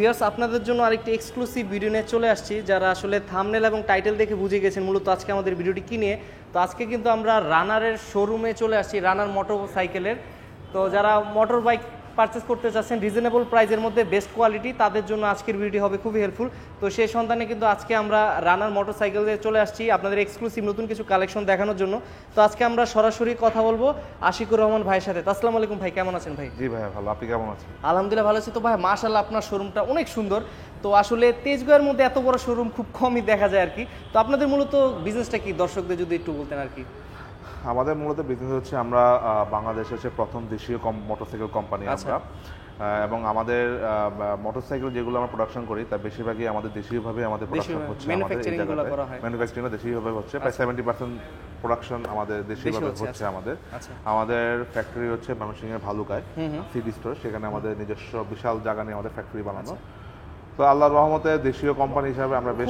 Viewers, আপনাদের জন্য আরেকটি এক্সক্লুসিভ ভিডিও নিয়ে চলে আসছি। যারা আসলে থাম্বনেল এবং টাইটেল দেখে বুঝে গেছেন মূলত আজকে আমাদের ভিডিওটি কি নিয়ে। তো আজকে কিন্তু আমরা রানারের শোরুমে চলে আসছি, রানার মোটর সাইকেলের। তো যারা মোটর বাইক পারচেস করতে চাচ্ছেন রিজনেবল প্রাইসের মধ্যে বেস্ট কোয়ালিটি, তাদের জন্য আজকের ভিডিওটি হবে খুবই হেল্পফুল। তো সেই সন্ধানে কিন্তু আজকে আমরা রানার মোটর সাইকেলে চলে আসছি আপনাদের এক্সক্লুসিভ নতুন কিছু কালেকশন দেখানোর জন্য। তো আজকে আমরা সরাসরি কথা বলবো আশিকুর রহমান ভাইয়ের সাথে। আসসালামু আলাইকুম ভাই, কেমন আছেন ভাই? জি ভাই ভালো, আপনি কেমন আছেন? আলহামদুলিল্লাহ ভালো আছি। তো ভাই মাশাআল্লাহ আপনার শোরুমটা অনেক সুন্দর। তো আসলে তেজগাঁওয়ের মধ্যে এত বড় শোরুম খুব কমই দেখা যায় আর কি। তো আপনাদের মূলত বিজনেসটা কি দর্শকদের যদি একটু বলতেন আর কি। আমাদের মূলত বিজনেস হচ্ছে আমরা বাংলাদেশে হচ্ছে প্রথম দেশীয় মোটরসাইকেল কোম্পানি আমরা, এবং আমাদের মোটরসাইকেল যেগুলো আমরা প্রোডাকশন করি তার বেশিরভাগই আমাদের দেশীয়ভাবে আমাদের প্রোডাকশন হচ্ছে, ম্যানুফ্যাকচারিং দেশীয়ভাবে হচ্ছে, প্রায় 70% প্রোডাকশন আমাদের দেশীয়ভাবে হচ্ছে। আমাদের ফ্যাক্টরি হচ্ছে ময়মনসিংহের ভালুকায় সিডি স্টোর, সেখানে আমাদের নিজস্ব বিশাল জায়গা নিয়ে আমাদের ফ্যাক্টরি বানানো। তো আল্লাহর রহমতে দেশীয় কোম্পানি হিসেবে আমরা বেশ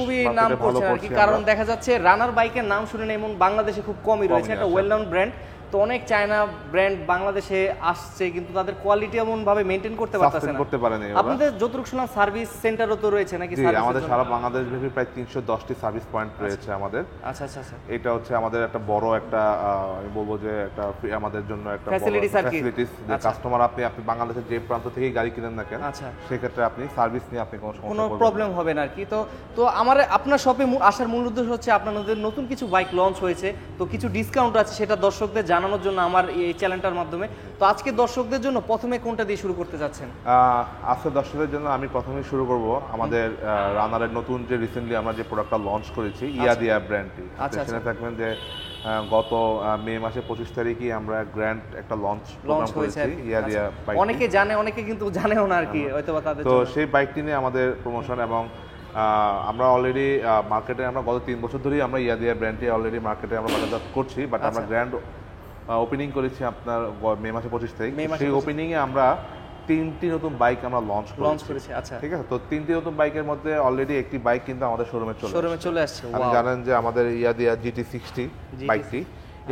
ভালো করছি, কারণ দেখা যাচ্ছে রানার বাইকের নাম শুনে এমন বাংলাদেশে খুব কমই রয়েছে, একটা ওয়েল নন ব্র্যান্ড। তো অনেক চায়না ব্র্যান্ড বাংলাদেশে আসছে কিন্তু তাদের কোয়ালিটি এমন ভাবে মেইনটেইন করতে পারতেছে না। আপনাদের যতটুকু শুনলাম সার্ভিস সেন্টারও তো রয়েছে নাকি? আমাদের সারা বাংলাদেশ ব্যাপী প্রায় 310টি সার্ভিস পয়েন্ট রয়েছে আমাদের। আচ্ছা আচ্ছা আচ্ছা, এটা হচ্ছে আমাদের একটা বড় একটা আমি বলবো যে একটা আমাদের জন্য একটা ফ্যাসিলিটিস, যে কাস্টমার আপনি বাংলাদেশের যে প্রান্ত থেকেই গাড়ি কিনেন না কেন সেক্ষেত্রে আপনি সার্ভিস নিয়ে আপনি কোনো প্রবলেম হবে না আর কি। তো আমার আপনার শপে আসার মূল উদ্দেশ্য হচ্ছে আপনাদের নতুন কিছু বাইক লঞ্চ হয়েছে, তো কিছু ডিসকাউন্ট আছে সেটা দর্শকদের জানানোর জন্য আমার এই চ্যানেলটার মাধ্যমে। তো আজকে দর্শকদের জন্য প্রথমে কোনটা দিয়ে শুরু করতে যাচ্ছেন? আজকে দর্শকদের জন্য আমি প্রথমে শুরু করব আমাদের রানারের নতুন যে রিসেন্টলি আমরা যে প্রোডাক্টটা লঞ্চ করেছি, ইয়াদিয়া ব্র্যান্ডটি। সেখানে থাকবেন যে গত মে মাসে 25 তারিখে আমরা গ্র্যান্ড একটা লঞ্চ করেছি ইয়াদিয়া বাইক। অনেকে জানে, অনেকে কিন্তু জানেও না আর কি, হয়তো তাদের। তো সেই বাইকটি নিয়ে আমাদের প্রমোশন, এবং আমরা অলরেডি মার্কেটে আমরা গত 3 বছর ধরেই আমরা ইয়াদিয়া ব্র্যান্ডটি অলরেডি মার্কেটে আমরা বাজারজাত করছি, বাট আমরা গ্র্যান্ড ওপেনিং করেছি আপনার মে মাসে 25 তারিখ। সেই ওপেনিং এ আমরা 3টি নতুন বাইক আমরা লঞ্চ করেছি। আচ্ছা ঠিক আছে। তো 3টি নতুন বাইকের মধ্যে অলরেডি একটি বাইক কিন্তু আমাদের শোরুমে চলে আসছে। আপনি জানেন যে আমাদের ইয়াদিয়া GT60 বাইকটি,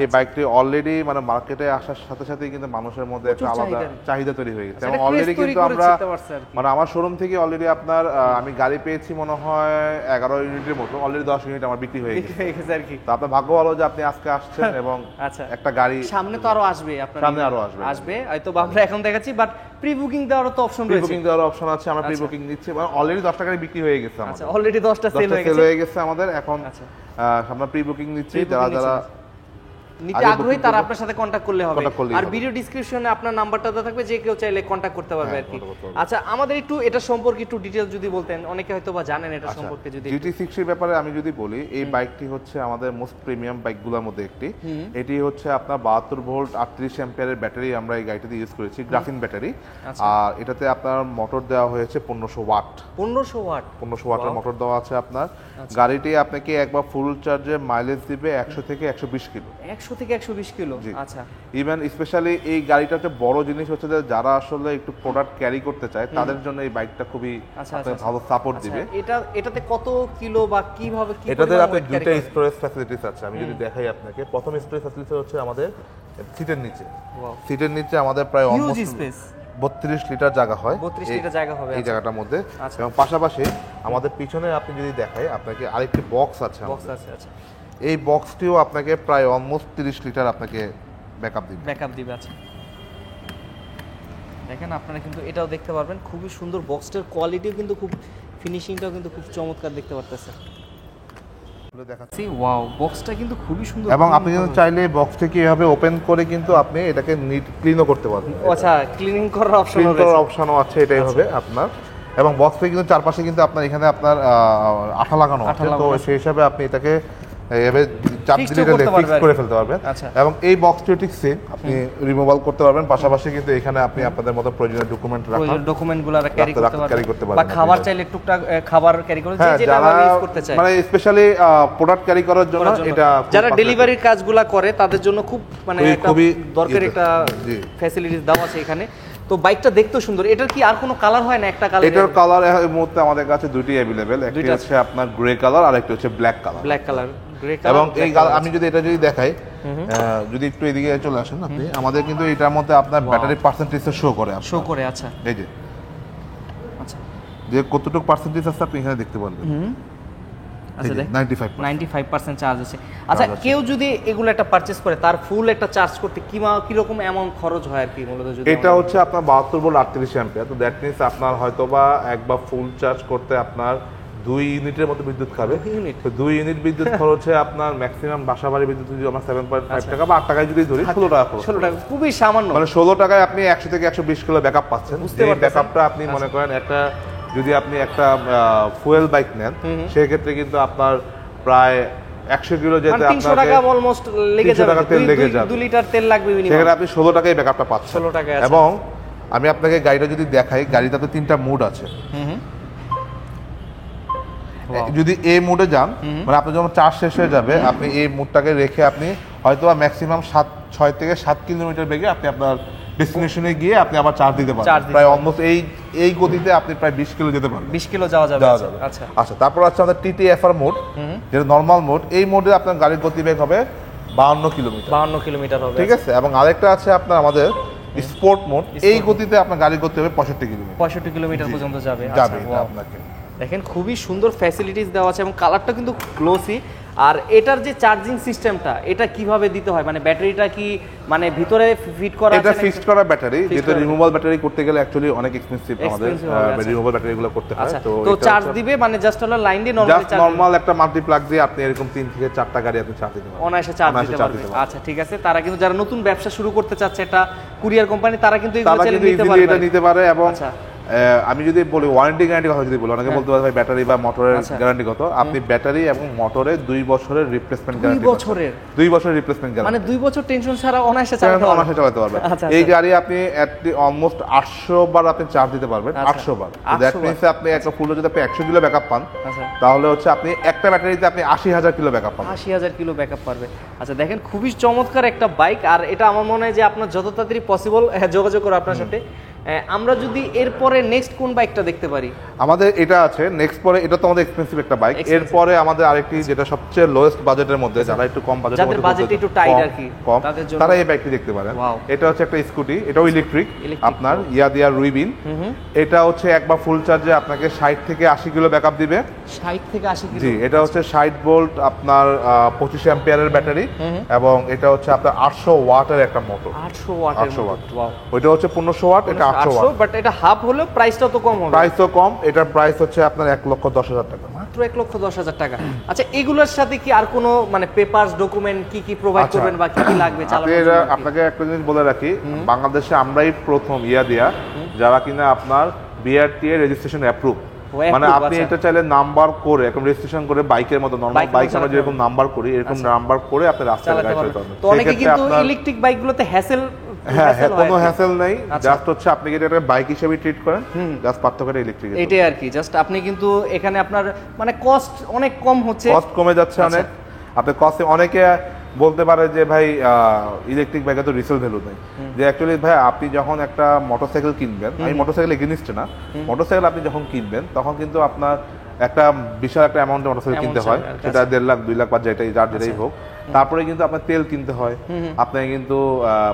এই বাইকটি অলরেডি মানে মার্কেটে আসার সাথে সাথেই কিন্তু মানুষের মধ্যে একটা আলাদা চাহিদা তৈরি হয়ে গেছে, এবং অলরেডি কিন্তু আমরা মানে আমার শোরুম থেকে অলরেডি আপনার আমি গাড়ি পেয়েছি মনে হয় 11 ইউনিটের মতো, অলরেডি 10 ইউনিট আমার বিক্রি হয়ে গেছে আর কি। তো আপনার ভাগ্য ভালো যে আপনি আজকে আসছেন, এবং একটা গাড়ি সামনে তো আরো আসবে, সামনে আরো আসবে হয়তো আমরা এখন দেখাচ্ছি, বাট প্রি বুকিং দেওয়ার তো অপশন রয়েছে। বুকিং দেওয়ার অপশন আছে, আমরা প্রি বুকিং নিচ্ছি। অলরেডি 10টা গাড়ি বিক্রি হয়ে গেছে আমাদের। আচ্ছা, অলরেডি 10টা সেল হয়ে গেছে আমাদের। এখন আমরা প্রি বুকিং নিচ্ছি, যারা নিতে আগ্রহী তারা আপনার সাথে কন্টাক্ট করলে হবে। আর ভিডিও ডেসক্রিপশনে আপনার নাম্বারটা দেওয়া থাকবে, যে কেউ চাইলে কন্টাক্ট করতে পারবে আর কি। আচ্ছা, আমাদের একটু এটা সম্পর্কে একটু ডিটেইলস যদি বলতেন, অনেকে হয়তো বা জানেন এটা সম্পর্কে। যদি GT60 এর ব্যাপারে আমি যদি বলি, এই বাইকটি হচ্ছে আমাদের মোস্ট প্রিমিয়াম বাইকগুলোর মধ্যে একটি। এটি হচ্ছে আপনার 72 ভোল্ট 38 অ্যাম্পিয়ারের ব্যাটারি আমরা এই গাড়িটিতে ইউজ করেছি, গ্রাফিন ব্যাটারি। আর এটাতে আপনার মোটর দেওয়া হয়েছে 1500 ওয়াট। 1500 ওয়াটের মোটর দেওয়া আছে আপনার। গাড়িটি আপনাকে একবার ফুল চার্জে মাইলেজ দিবে 100 থেকে 120 কিলো। 100 থেকে 120 কিলো। আচ্ছা, ইভেন স্পেশালি এই গাড়িটাতে বড় জিনিস হচ্ছে যে যারা আসলে একটু প্রোডাক্ট ক্যারি করতে চায় তাদের জন্য এই বাইকটা খুবই ভালো সাপোর্ট দিবে। এটাতে কত কিলো বা কিভাবে কি? এটাতে আপনি দুটো স্টোরেজ ফ্যাসিলিটিস আছে, আমি যদি দেখাই আপনাকে। প্রথম স্টোরেজ ফ্যাসিলিটি হচ্ছে আমাদের সিটের নিচে আমাদের প্রায় অলমোস্ট 32 লিটার জায়গা হয়। 32 লিটার জায়গা হবে এই জায়গাটার মধ্যে। এবং পাশাপাশি আমাদের পিছনে আপনি যদি দেখাই আপনাকে আরেকটি বক্স আছে। আচ্ছা, এই বক্সটিও আপনাকে প্রায় অলমোস্ট 30 লিটার আপনাকে ব্যাকআপ দিবে। আচ্ছা, দেখেন আপনারা কিন্তু এটাও দেখতে পারবেন, খুবই সুন্দর। বক্সটার কোয়ালিটিও কিন্তু খুব, ফিনিশিংটাও কিন্তু খুব চমৎকার দেখতে পারতেছেন। দেখাচ্ছি, ওয়াও, বক্সটা কিন্তু খুবই সুন্দর। এবং আপনি যদি চাইলে বক্সটাকে এভাবে ওপেন করে কিন্তু আপনি এটাকে নিট ক্লিনও করতে পারবেন। আচ্ছা, ক্লিনিং করার অপশনও আছে এটাই হবে আপনার। এবং বক্সে কিন্তু চারপাশে কিন্তু আপনার এখানে আপনার আঠা লাগানো আছে, তো সেই হিসাবে আপনি এটাকে এভাবে চাপ দিলে ফিক্স করে ফেলতে পারবেন। এবং এই বক্সটিও ঠিক সেম, আপনি রিমুভাল করতে পারবেন। পাশাপাশি কিন্তু এখানে আপনি আপনাদের মতো প্রয়োজনীয় ডকুমেন্টগুলো ক্যারি করতে পারবেন, বা খাবার চাইলে টুকটাক খাবার ক্যারি করে যেটা ইউজ করতে চাই, মানে স্পেশালি প্রোডাক্ট ক্যারি করার জন্য এটা যারা ডেলিভারির কাজগুলো করে তাদের জন্য খুব মানে খুবই দরকারি একটা ফ্যাসিলিটিস দেওয়া আছে এখানে। তো বাইকটা দেখতেও সুন্দর। এটার কি আর কোনো কালার হয় না? একটা কালার। এটার কালার এই মুহূর্তে আমাদের কাছে দুটোই अवेलेबल। একটা হচ্ছে আপনার গ্রে কালার আর একটা হচ্ছে ব্ল্যাক কালার। এবং এই আমি যদি এটা যদি দেখাই, যদি একটু এদিকে চলে আসেন আপনি, আমাদের কিন্তু এটার মধ্যে আপনার ব্যাটারি পার্সেন্টেজ শো করে। আচ্ছা, এই যে, আচ্ছা, যে কতটুকু পার্সেন্টেজ আছে আপনি এখানে দেখতে পারবেন। আচ্ছা দেখ 95% চার্জ আছে। আচ্ছা কেউ যদি এগুলো একটা পারচেজ করে তার ফুল একটা চার্জ করতে কি রকম অ্যামাউন্ট খরচ হয় আর কি মূলত? যদি এটা হচ্ছে আপনার 72 ভোল্ট 38 অ্যাম্পিয়ার, তো দ্যাট মিন্স আপনার হয়তোবা একবার ফুল চার্জ করতে আপনার 2 ইউনিটের মতো বিদ্যুৎ খাবে। তো 2 ইউনিট বিদ্যুৎ খরচে আপনার ম্যাক্সিমাম বাসাবাড়ি বিদ্যুৎ যদি আমরা 7.5 টাকা বা 8 টাকায় যদি ধরি 16 টাকা খরচ। 16 টাকা খুবই সামান্য, মানে 16 টাকায় আপনি 100 থেকে 120 কিলো ব্যাকআপ পাচ্ছেন। যে ব্যাকআপটা আপনি মনে করেন একটা যদি আপনি একটা ফুয়েল বাইক নেন সেই ক্ষেত্রে কিন্তু আপনার প্রায় 100 কিলো যেতে আপনাকে 300 টাকা অলমোস্ট লেগে যাবে, 2 লিটার তেল লাগবে মিনিমাম। সেখানে আপনি 16 টাকায় ব্যাকআপটা পাচ্ছেন। 16 টাকায়। এবং আমি আপনাকে গাড়িটা যদি দেখাই, গাড়িটাতে 3টা মোড আছে। যদি এই মোডে যান মানে আপনি যখন চার্জ শেষ হয়ে যাবে আপনি এই মোডটাকে রেখে আপনি হয়তো ম্যাক্সিমাম 6 থেকে 7 কিলোমিটার বেগে আপনি আপনার ডেস্টিনেশনে গিয়ে আপনি আবার চার্জ দিতে পারবেন। প্রায় অলমোস্ট এই গতিতে আপনি প্রায় 20 কিলো যেতে পারবেন। 20 কিলো যাওয়া যাবে। আচ্ছা আচ্ছা, তারপর আছে আমাদের TTFR মোড, যেটা নরমাল মোড। এই মোডে আপনার গাড়ির গতিবেগ হবে 52 কিলোমিটার হবে, ঠিক আছে। এবং আরেকটা আছে আপনার আমাদের স্পোর্ট মোড, এই গতিতে আপনার গাড়ির গতি হবে 65 কিলোমিটার পর্যন্ত যাবে। আপনাকে দেখেন খুবই সুন্দর ফ্যাসিলিটিস দেওয়া আছে এবং কালারটা কিন্তু গ্লোসি। আর এটার যে চার্জিং সিস্টেমটা এটা কিভাবে দিতে হয়, মানে ব্যাটারিটা কি মানে ভিতরে ফিট করা আছে? এটা ফিক্সড করা ব্যাটারি, যেটা রিমুভাল ব্যাটারি করতে গেলে অ্যাকচুয়ালি অনেক এক্সপেন্সিভ আমাদের রিমুভাল ব্যাটারিগুলো করতে হয়। তো চার্জ দিবে মানে জাস্ট হলো লাইন দিয়ে নরমাল একটা মাল্টি প্লাগ দিয়ে আপনি এরকম 3 থেকে 4টা গাড়ি আপনি চার্জ দিতে পারবেন, অনায়াসে চার্জ দিতে পারবেন। আচ্ছা ঠিক আছে, তারা কিন্তু যারা নতুন ব্যবসা শুরু করতে চাচ্ছে একটা কুরিয়ার কোম্পানি, তারা কিন্তু এগুলো চাইলে নিতে পারে। এবং আমি যদি বলি ওয়ারেন্টি গ্যারান্টি কথা যদি বলি, অনেকে বলতে পারে ভাই ব্যাটারি বা মোটরের গ্যারান্টি কত? আপনি ব্যাটারি এবং মোটরে 2 বছরের রিপ্লেসমেন্ট গ্যারান্টি। 2 বছরের রিপ্লেসমেন্ট গ্যারান্টি, মানে 2 বছর টেনশন ছাড়া অনায়াসে চালাতে পারবেন। এই গাড়ি আপনি অলমোস্ট 800 বার আপনি চার্জ দিতে পারবেন। 800 বার, দ্যাট মিন্স আপনি একটা ফুল যদি আপনি 100 কিলো ব্যাকআপ পান তাহলে হচ্ছে আপনি একটা ব্যাটারিতে আপনি 80,000 কিলো ব্যাকআপ পাবেন। 80,000 কিলো ব্যাকআপ পারবে। আচ্ছা দেখেন খুবই চমৎকার একটা বাইক। আর এটা আমার মনে হয় যে আপনার যত তাড়াতাড়ি পসিবল যোগাযোগ করো আপনার সাথে। আমরা যদি এরপরে নেক্সট কোন বাইকটা দেখতে পারি? আমাদের এটা আছে নেক্সট, পরে এটা তো আমাদের এক্সপেন্সিভ একটা বাইক। এরপরে আমাদের আরেকটি যেটা সবচেয়ে লোয়েস্ট বাজেটের মধ্যে, যারা একটু কম বাজেটের মধ্যে, যাদের বাজেট একটু টাইট আর কি, তাদের জন্য তারা এই বাইকটি দেখতে পারেন। এটা হচ্ছে একটা স্কুটি, এটাও ইলেকট্রিক, আপনার ইয়াদিয়া রুইবিন। এটা হচ্ছে একবার ফুল চার্জে আপনাকে 60 থেকে 80 কিলো ব্যাকআপ দিবে। 60 থেকে 80 কিলো? জি, এটা হচ্ছে 60 ভোল্ট আপনার 25 অ্যাম্পিয়ারের ব্যাটারি এবং এটা হচ্ছে আপনার 800 ওয়াটের একটা মোটর। 800 ওয়াট। ওইটা হচ্ছে 1500 ওয়াট, এটা 800 ওয়াট। বাট এটা হাফ হলো, প্রাইসটা তো কম হবে। প্রাইস তো কম, এটার প্রাইস হচ্ছে আপনার 1,10,000 টাকা, মাত্র 1,10,000 টাকা। আচ্ছা এগুলোর সাথে কি আর কোনো মানে পেপারস ডকুমেন্ট কি প্রোভাইড করবেন বা কি লাগবে চালানোর জন্য? আপনাকে একটা জিনিস বলে রাখি, বাংলাদেশে আমরাই প্রথম ইয়াদিয়া যারা কিনা আপনার বিআরটিএ রেজিস্ট্রেশন অ্যাপ্রুভ। মানে আপনি এটা চাইলে নাম্বার করে এরকম রেজিস্ট্রেশন করে বাইকের মতো নরমাল বাইক আমরা যেরকম নাম্বার করি এরকম নাম্বার করে আপনি রাস্তায় গাড়ি চালাতে পারবেন। তো অনেকে কিন্তু ইলেকট্রিক বাইকগুলোতে হ্যাসেল, কোনো হ্যাসেল নাই, জাস্ট হচ্ছে আপনি কি এটা বাইক হিসেবে ট্রিট করেন, জাস্ট পার্থক্যটা ইলেকট্রিক এটাই আর কি। জাস্ট আপনি কিন্তু এখানে আপনার মানে কস্ট অনেক কম হচ্ছে, কস্ট কমে যাচ্ছে অনেক। আপনি কস্ট, অনেকে বলতে পারে যে ভাই ইলেকট্রিক বাইকে তো রিসেল ভ্যালু নেই। যে অ্যাকচুয়ালি ভাই আপনি যখন একটা মোটরসাইকেল কিনবেন, আমি মোটরসাইকেল এগেইনস্ট না, মোটরসাইকেল আপনি যখন কিনবেন তখন কিন্তু আপনার একটা বিশাল একটা অ্যামাউন্টের মোটরসাইকেল কিনতে হয়, সেটা 1.5 লাখ 2 লাখ বা যেটাই হোক। তারপরে কিন্তু আপনার তেল কিনতে হয়, আপনাকে কিন্তু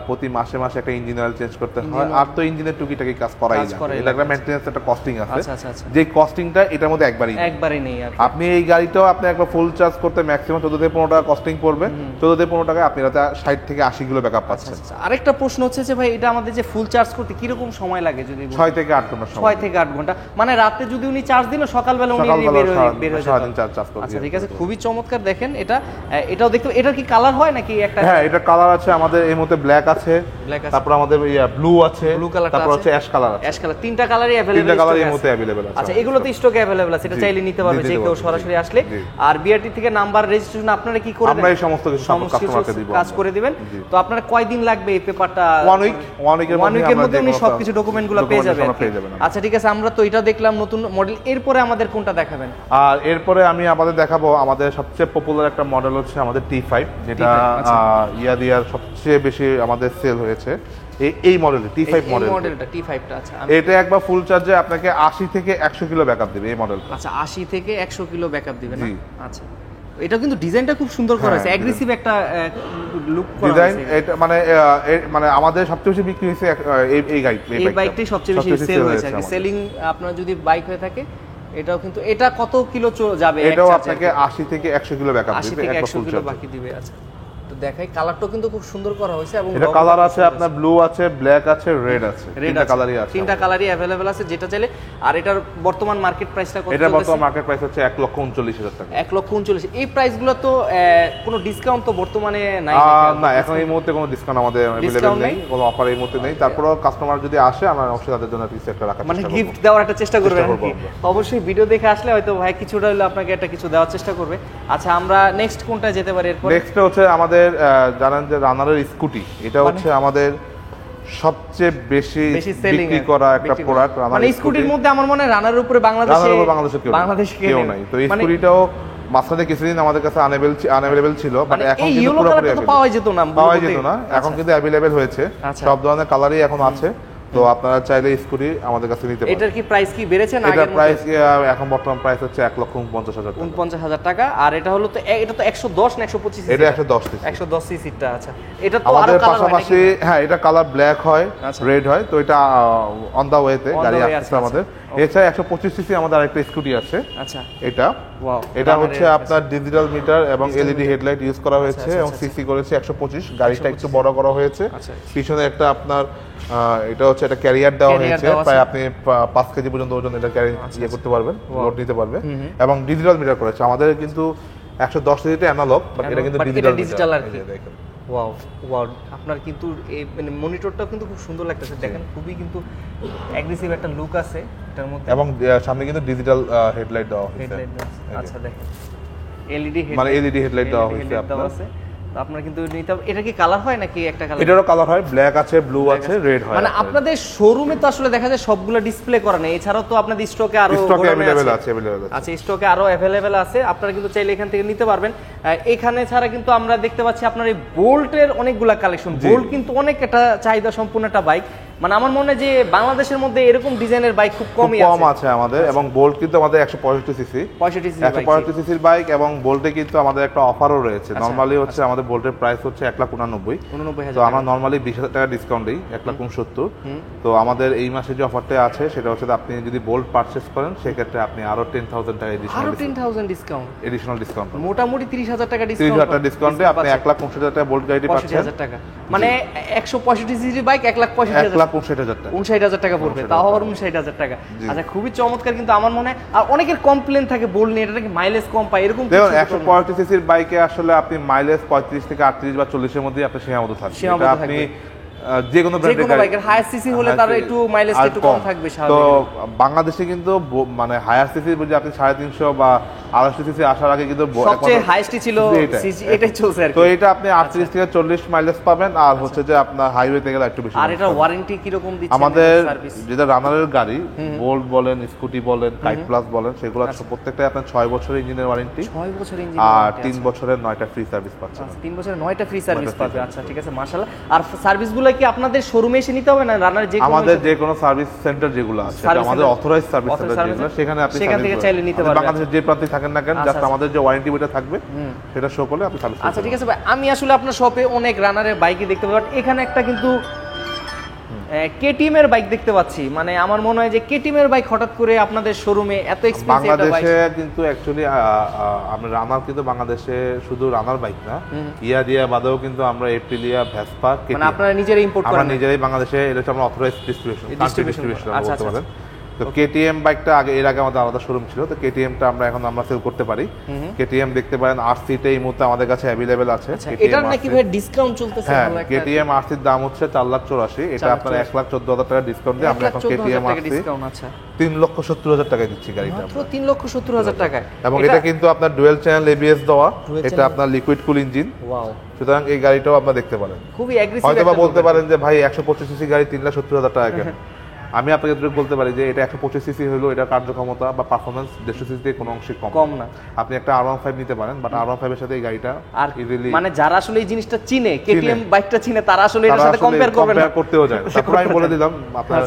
প্রতি মাসে মাসে একটা ইঞ্জিন অয়েল চেঞ্জ করতে হয়, আর তো ইঞ্জিনের টুকিটাকি কাজ করাই যায়। এটা একটা মেইনটেনেন্স, একটা কস্টিং আছে, যে কস্টিংটা এটার মধ্যে একবারই নেই। আপনি এই গাড়িটাও আপনি একবার ফুল চার্জ করতে ম্যাক্সিমাম 14 থেকে 15 টাকা কস্টিং পড়বে। 14 থেকে 15 টাকায় আপনি রাতে 60 থেকে 80 কিলো ব্যাকআপ পাচ্ছেন। আরেকটা প্রশ্ন হচ্ছে যে ভাই এটা আমাদের যে ফুল চার্জ করতে কি রকম সময় লাগে? যদি 6 থেকে 8 ঘন্টা সময়। 6 থেকে 8 ঘন্টা, মানে রাতে যদি উনি চার্জ দিল সকালবেলা উনি বের হয়ে যাবেন। আচ্ছা ঠিক আছে, খুবই চমৎকার। দেখেন এটাও দেখতে, এটার কি কালার হয় নাকি একটা? হ্যাঁ, এটা কালার আছে আমাদের এই মধ্যে, ব্ল্যাক আছে, তারপর আমাদের ব্লু আছে, তারপর হচ্ছে অ্যাশ কালার আছে। অ্যাশ কালার, তিনটা কালারই अवेलेबल, তিনটা কালারই এই মধ্যে अवेलेबल আছে। আচ্ছা এগুলো তো স্টকে अवेलेबल আছে, এটা চাইলে নিতে পারবে যে কেউ সরাসরি আসলে। আর বিআরটি থেকে নাম্বার রেজিস্ট্রেশন আপনারা কি করে দেন? আমরা এই সমস্ত কিছু কাস্টমারকে দিব, কাজ করে দিবেন। তো আপনারা কয়দিন লাগবে এই পেপারটা? 1 উইকের মধ্যে উনি সবকিছু ডকুমেন্টগুলো পেয়ে যাবেন। আচ্ছা ঠিক আছে, আমরা তো এটা দেখলাম নতুন মডেল, এরপরে আমাদের কোনটা দেখাবেন? আর এরপরে আমি আপনাদের দেখাবো আমাদের সবচেয়ে পপুলার একটা মডেল হচ্ছে আমাদের T5, যেটা ইয়াদিয়ার সবচেয়ে বেশি আমাদের সেল হয়েছে। এই মডেলটা T5 মডেলটা T5টা। আচ্ছা এটা একবার ফুল চার্জে আপনাকে 80 থেকে 100 কিলো ব্যাকআপ দিবে এই মডেলটা। আচ্ছা 80 থেকে 100 কিলো ব্যাকআপ দিবে না? আচ্ছা এটা কিন্তু ডিজাইনটা খুব সুন্দর করা হয়েছে, অ্যাগ্রেসিভ একটা লুক করা ডিজাইন। হয়েছে। এটা মানে আমাদের সবচেয়ে বেশি বিক্রি হয়েছে এই বাইকটাই সবচেয়ে বেশি সেল হয়েছে। সেলিং আপনার যদি বাইক হয়ে থাকে এটাও কিন্তু, এটা কত কিলো যাবে? এটাও আপনাকে 80 থেকে 100 কিলো ব্যাকআপ দিবে, 80 থেকে 100 কিলো বাকি দিবে। আচ্ছা, তো দেখাই, কালারটাও কিন্তু খুব সুন্দর করা হয়েছে এবং এটা কালার আছে আপনার ব্লু আছে, ব্ল্যাক আছে, রেড আছে, তিনটা কালারই আছে, তিনটা কালারই अवेलेबल আছে যেটা চাইলে। আর এটার বর্তমান মার্কেট প্রাইসটা কত? এটা বর্তমান মার্কেট প্রাইস হচ্ছে 1,39,000 টাকা। 1,39,000। এই প্রাইসগুলো তো কোনো ডিসকাউন্ট তো বর্তমানে নাই না, এখন এই মুহূর্তে কোনো ডিসকাউন্ট আমাদের अवेलेबल নেই, কোনো অফার এই মুহূর্তে নেই। তারপরেও কাস্টমার যদি আসে আমরা অবশ্যই তাদের জন্য কিছু একটা রাখার মানে চেষ্টা করব, গিফট দেওয়ার একটা চেষ্টা করবেন আর কি। অবশ্যই ভিডিও দেখে আসলে হয়তো ভাই কিছুটা হলে আপনাকে একটা কিছু দেওয়ার চেষ্টা করবে। আচ্ছা, আমরা নেক্সট কোনটা যেতে পারি এরপর? নেক্সট হচ্ছে আমাদের জানেন যে রানারের স্কুটি, এটা হচ্ছে আমাদের সবচেয়ে বেশি বিক্রি করা একটা প্রোডাক্ট। মানে স্কুটির মধ্যে আমার মনে হয় রানারের উপরে বাংলাদেশে কেউ নাই। তো এই স্কুটিটাও মাঝখানে কিছুদিন আমাদের কাছে আনঅ্যাভেলেবল ছিল, বাট এখন কিন্তু পুরোপুরি পাওয়া যেত না, এখন কিন্তু অ্যাভেলেবল হয়েছে। সব ধরনের কালারই এখন আছে, তো আপনারা চাইলে স্কুটি আমাদের কাছে নিতে পারেন। এটার কি প্রাইস কি বেড়েছে না? এটার প্রাইস এখন বর্তমান প্রাইস হচ্ছে 1,49,000 টাকা। 49,000 টাকা। আর এটা হলো তো, এটা তো 110 না 125 সিসি? এটা 110 সিসি। 110 সিসিটা। আচ্ছা, এটা তো আমাদের আরো কালার হয় পাশাপাশি, হ্যাঁ, এটা কালার ব্ল্যাক হয়, রেড হয়, তো এটা অন দা ওয়েতে গাড়ি আসছে আমাদের। এছাড়া 125 সিসি আমাদের আরেকটা স্কুটি আছে। আচ্ছা, এটা এটা হচ্ছে আপনার ডিজিটাল মিটার এবং এলইডি হেডলাইট ইউজ করা হয়েছে এবং সিসি করেছে 125। গাড়িটা একটু বড় করা হয়েছে, পিছনে একটা আপনার এটা হচ্ছে একটা ক্যারিয়ার দেওয়া হয়েছে, প্রায় আপনি 5 কেজি পর্যন্ত ওজন এটা ক্যারি করতে পারবেন, লোড নিতে পারবে। এবং ডিজিটাল মিটার করেছে আমাদের, কিন্তু 110 সিসিতে অ্যানালগ, বাট এটা কিন্তু ডিজিটাল আর কি। দেখেন, ওয়াও ওয়াও, আপনার কিন্তু এই মানে মনিটরটাও কিন্তু খুব সুন্দর লাগতেছে, দেখেন খুবই কিন্তু অ্যাগ্রেসিভ একটা লুক আছে এটার মধ্যে। এবং সামনে কিন্তু ডিজিটাল হেডলাইট দেওয়া হয়েছে। আচ্ছা, দেখেন এলইডি হেডলাইট, মানে এলইডি হেডলাইট দেওয়া হয়েছে আপনার। আপনার কিন্তু নিতে, এটা কি কালার হয় নাকি একটা কালার? এটারও কালার হয়, ব্ল্যাক আছে, ব্লু আছে, রেড হয়। মানে আপনাদের শোরুমে তো আসলে দেখা যায় সবগুলো ডিসপ্লে করা নেই, এছাড়াও তো আপনাদের স্টকে আরো अवेलेबल আছে। আচ্ছা, স্টকে আরো अवेलेबल আছে, আপনারা কিন্তু চাইলে এখান থেকে নিতে পারবেন। এখানে ছাড়া কিন্তু আমরা দেখতে পাচ্ছি আপনার এই বোল্টের অনেকগুলা কালেকশন। বোল্ট কিন্তু অনেক একটা চাহিদা সম্পূর্ণ একটা বাইক, মানে আমার মনে হয় যে বাংলাদেশের মধ্যে এরকম ডিজাইনের বাইক খুব কম আছে আমাদের। এবং বোল্ট কিন্তু আমাদের 165 সিসি, 165 সিসির বাইক, এবং বোল্টে কিন্তু আমাদের একটা অফারও রয়েছে। নরমালি হচ্ছে আমাদের বোল্টের প্রাইস হচ্ছে 1,89,000, তো আমরা নরমালি 20,000 টাকা ডিসকাউন্ট দিই, 1,69,000। তো আমাদের এই মাসে যে অফারটা আছে সেটা হচ্ছে আপনি যদি বোল্ট পারচেজ করেন সেক্ষেত্রে আপনি আরো 10,000 টাকা এডিশনাল ডিসকাউন্ট, মোটামুটি 30,000 টাকা 30,000 টাকা ডিসকাউন্টে আপনি 1,65,000 টাকা বোল্ট গাড়িটি পাচ্ছেন। মানে 165 সিসির বাইক 1,65,000 টাকা পড়বে, তাও আবার 59,000 টাকা। আচ্ছা, খুবই চমৎকার। কিন্তু আমার মনে হয় আর অনেকের কমপ্লেন থাকে বোল্ট নিয়ে, এটা নাকি মাইলেজ কম পায়, এরকম কিছু? দেখুন, 165 সিসির বাইকে আসলে আপনি মাইলেজ 35 থেকে 38 বা 40 এর মধ্যে আপনি সীমাবদ্ধ থাকবে। এটা আপনি যে কোনো বাইকের হায়ার সিসি হলে তার একটু মাইলেজ একটু কম থাকবে স্বাভাবিক। তো বাংলাদেশে কিন্তু মানে হায়ার সিসি বুঝে আপনি 350 বা 250 সিসি আসার আগে কিন্তু সবচেয়ে হাইয়েস্ট ছিল সিসি, এটাই চলছে আর কি। তো এটা আপনি 38 থেকে 40 মাইলেজ পাবেন, আর হচ্ছে যে আপনার হাইওয়েতে গেলে একটু বেশি। আর এটা ওয়ারেন্টি কি রকম দিচ্ছেন আমাদের? যেটা রানারের গাড়ি, বোল্ট বলেন, স্কুটি বলেন, কাইট প্লাস বলেন, সেগুলো প্রত্যেকটাই আপনার 6 বছরের ইঞ্জিনের ওয়ারেন্টি, 6 বছরের ইঞ্জিন, আর 3 বছরের 9টা ফ্রি সার্ভিস পাচ্ছেন। 3 বছরের 9টা ফ্রি সার্ভিস পাবে। আচ্ছা, ঠিক আছে, মাশাআল্লাহ। আর সার্ভিসগুলো কি আপনাদের শোরুমে এসে নিতে হবে না? রানার যে আমাদের যে কোনো সার্ভিস সেন্টার যেগুলো আছে, আমাদের অথরাইজড সার্ভিস সেন্টার যেগুলো, সেখানে আপনি সেখান থেকে চাইলে নিতে পারবেন। বাংলাদেশের যে প্রান্তে থাকেন না কেন, জাস্ট আমাদের যে ওয়ারেন্টি বইটা থাকবে সেটা শো করলে আপনি সার্ভিস। আচ্ছা, ঠিক আছে ভাই, আমি আসলে আপনার শপে অনেক রানারের বাইকই দেখতে পাই, বাট এখানে একটা কিন্তু কেটিএম এর বাইক দেখতে পাচ্ছি। মানে আমার মনে হয় যে কেটিএম এর বাইক হঠাৎ করে আপনাদের শোরুমে এত এক্সপেন্সিভ একটা বাইক। বাংলাদেশে কিন্তু অ্যাকচুয়ালি আমরা রানার কিন্তু বাংলাদেশে শুধু রানার বাইক না, দিয়া বাদেও কিন্তু আমরা এপ্রিলিয়া, ভেসপা, মানে আপনারা নিজেরাই ইম্পোর্ট করেন? আমরা নিজেরাই বাংলাদেশে, এটা হচ্ছে আমরা অথরাইজড ডিস্ট্রিবিউশন বলতে পারেন। তো কেটিএম বাইকটা এর আগে আমাদের আলাদা শোরুম ছিল, তো কেটিএমটা আমরা সেল করতে পারি। কেটিএম দেখতে পারেন, আরসিটা এই মুহূর্তে আমাদের কাছে अवेलेबल আছে। এটার নাকি ভাই ডিসকাউন্ট চলতেছে? হ্যাঁ, কেটিএম আরসির দাম হচ্ছে 4,84,000, এটা আপনার 1,14,000 টাকা ডিসকাউন্ট দিয়ে আমরা এখন কেটিএম আরসি 3,70,000 টাকায় দিচ্ছি গাড়িটা, মাত্র 3,70,000 টাকায়। এবং এটা কিন্তু আপনার ডুয়াল চ্যানেল এবিএস দেওয়া, এটা আপনার লিকুইড কুল ইঞ্জিন। ওয়াও, সুতরাং এই গাড়িটাও আপনারা দেখতে পারেন। খুবই অ্যাগ্রেসিভ। হয়তো বা বলতে পারেন যে ভাই 125 সিসি গাড়ি 3,70,000 টাকা কেন? আমি আপনাকে যেটা বলতে পারি যে এটা 125 সিসি হলো, এটা কার্যক্ষমতা বা পারফরম্যান্স 150 সিসি থেকে কোনো অংশে কম না। আপনি একটা R15 নিতে পারেন, বাট R15 এর সাথে এই গাড়িটা আর মানে যারা আসলে এই জিনিসটা চিনে, কেটিএম বাইকটা চিনে, তারা আসলে এর সাথে কম্পেয়ার করবে না, করতেও যায়। তারপর আমি বলে দিলাম আপনার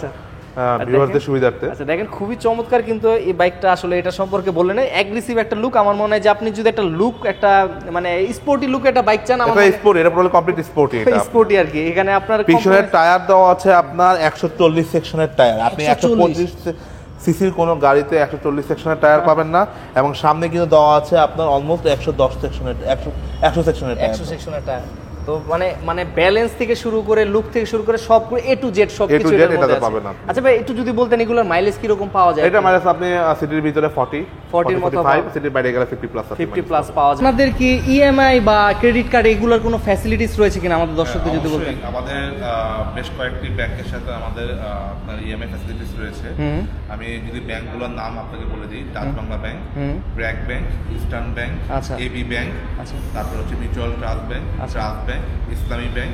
ভিউয়ারদের সুবিধার্থে। আচ্ছা দেখেন খুবই চমৎকার কিন্তু এই বাইকটা, আসলে এটা সম্পর্কে বললেন অ্যাগ্রেসিভ একটা লুক। আমার মনে হয় যে আপনি যদি একটা লুক, একটা মানে স্পোর্টি লুক একটা বাইক চান, এটা স্পোর্ট, এটা পুরো কমপ্লিট স্পোর্টি। এটা স্পোর্টি আর কি। এখানে আপনার পিছনের টায়ার দেওয়া আছে আপনার 140 সেকশনের টায়ার। আপনি 125 সিসির কোনো গাড়িতে 140 সেকশনের টায়ার পাবেন না, এবং সামনে কিন্তু দেওয়া আছে আপনার অলমোস্ট 110 সেকশনের 100 সেকশনের টায়ার। 100 সেকশনের টায়ার। তো মানে ব্যালেন্স থেকে শুরু করে লুক থেকে শুরু করে সব এ টু জেড সব কিছু এর মধ্যে আছে। পাবেন। আচ্ছা ভাই একটু যদি বলতেন এগুলোর মাইলেজ কি রকম পাওয়া যায়? এটা মাইলেজ আপনি সিটির ভিতরে 40 এর মতো 45, সিটির বাইরে গেলে 50 প্লাস 50 প্লাস পাওয়া যায়। আপনাদের কি ইএমআই বা ক্রেডিট কার্ড এগুলোর কোনো ফ্যাসিলিটিস রয়েছে কিনা আমাদের দর্শকদের যদি বলতেন? আমাদের বেশ কয়েকটি ব্যাংকের সাথে আমাদের আপনার ইএমআই ফ্যাসিলিটিস রয়েছে। আমি যদি ব্যাংকগুলোর নাম আপনাকে বলে দিই, Dutch Bangla bank, BRAC bank, Eastern bank, AB bank, তারপর হচ্ছে mutual trust bank, trust bank, Islami bank.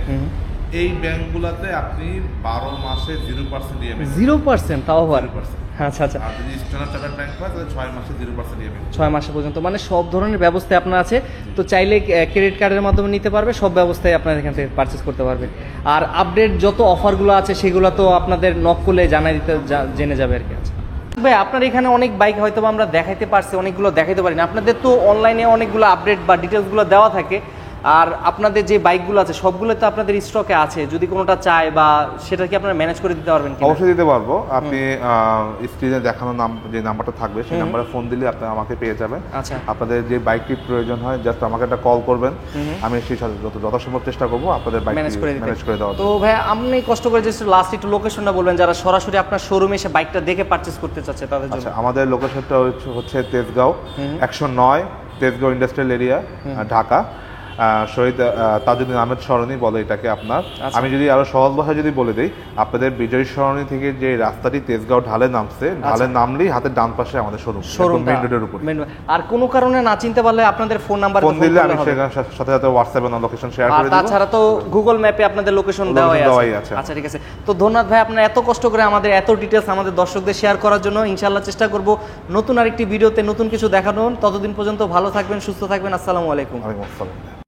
এই ব্যাংকগুলোতে আপনি 12 মাসে 0% ইএমআই। 0%? তাও আবার। আচ্ছা আচ্ছা। আর যদি স্ট্যান্ডার্ড চার্টার্ড ব্যাংক হয় তাহলে 6 মাসে 0% ইএমআই। 6 মাস পর্যন্ত মানে সব ধরনের ব্যবস্থা আপনার আছে। তো চাইলে ক্রেডিট কার্ডের মাধ্যমে নিতে পারবে, সব ব্যবস্থায় আপনার এখান থেকে পারচেজ করতে পারবে। আর আপডেট যত অফারগুলো আছে সেগুলো তো আপনাদের নক করলে জেনে যাবে আর কি। আছে ভাই আপনার এখানে অনেক বাইক হয়তো আমরা দেখাইতে পারছি, অনেকগুলো দেখাইতে পারি না। আপনাদের তো অনলাইনে অনেকগুলো আপডেট বা ডিটেলসগুলো দেওয়া থাকে, আর আপনাদের যে বাইকগুলো আছে সবগুলো তো আপনাদের স্টকে আছে। যদি কোনোটা চায় বা সেটা কি আপনারা ম্যানেজ করে দিতে পারবেন? অবশ্যই দিতে পারবো। আপনি স্ক্রিনে দেখানো যে নাম্বারটা থাকবে সেই নাম্বারে ফোন দিলে আপনি আমাকে পেয়ে যাবেন। আচ্ছা। আপনাদের যে বাইকটি প্রয়োজন হয় জাস্ট আমাকে একটা কল করবেন, আমি সেই সাথে যথাসম্ভব চেষ্টা করবো আপনাদের বাইক ম্যানেজ করে দেওয়ার। তো ভাই আপনি কষ্ট করে জাস্ট লাস্ট একটু লোকেশনটা বলবেন, যারা সরাসরি আপনার শোরুমে এসে বাইকটা দেখে পারচেজ করতে চাচ্ছে তাদের জন্য। আচ্ছা, আমাদের লোকেশনটা হচ্ছে তেজগাঁও 109 তেজগাঁও ইন্ডাস্ট্রিয়াল এরিয়া, ঢাকা। শহীদ তাজউদ্দিন আহমেদ সরণি বলে এটাকে আপনার। আমি যদি আরো সহজ ভাষায় যদি বলে দিই, আপনাদের বিজয় সরণি থেকে যে রাস্তাটি তেজগাঁও ঢালে নামছে, ঢালে নামলেই হাতের ডান পাশে আমাদের শোরুম মেইন রোডের উপর। আর কোনো কারণে না চিনতে পারলে আপনাদের ফোন নাম্বার ফোন দিলে আমি সাথে সাথে হোয়াটসঅ্যাপে লোকেশন শেয়ার করে দেব। তাছাড়া তো গুগল ম্যাপে আপনাদের লোকেশন দেওয়াই আছে। আচ্ছা ঠিক আছে। তো ধন্যবাদ ভাই, আপনারা এত কষ্ট করে আমাদের এত ডিটেইলস আমাদের দর্শকদের শেয়ার করার জন্য। ইনশাআল্লাহ চেষ্টা করব নতুন আরেকটি ভিডিওতে নতুন কিছু দেখানোর। ততদিন পর্যন্ত ভালো থাকবেন, সুস্থ থাকবেন। আসসালামু আলাইকুম। ওয়ালাইকুম আসসালাম।